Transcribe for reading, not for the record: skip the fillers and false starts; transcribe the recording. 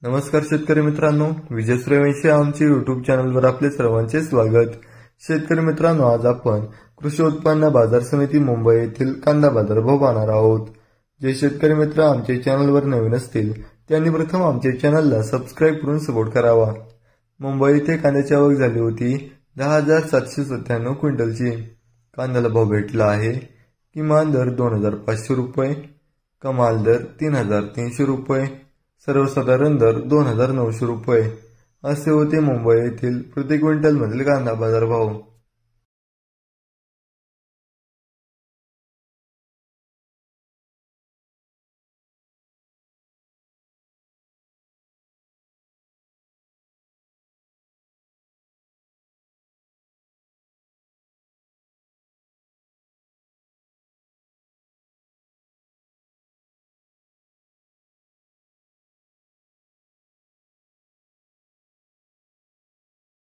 नमस्कार शेतकरी मित्रांनो, विजय सूर्यवंशी आमच्या यूट्यूब चॅनलवर आपले सर्वांचे स्वागत। शेतकरी मित्रांनो, आज आपण कृषी उत्पन्न बाजार समिती मुंबई येथील कांदा बाजारभाव पाहणार आहोत। जे शेतकरी मित्र आमच्या चॅनलवर नवीन असतील त्यांनी प्रथम आमच्या चॅनलला सबस्क्राइब करून सपोर्ट करावा। मुंबई येथे कांद्याची आवक झाली होती 10,797 क्विंटलची। कांद्याला भाव भेटला आहे किमान दर 2,500 रुपये, कमाल दर 3,300 रुपये, सर्वसाधारण दर 2,900 रुपये असे होते मुंबई येथील प्रति क्विंटल मधील कांदा बाजार भाव।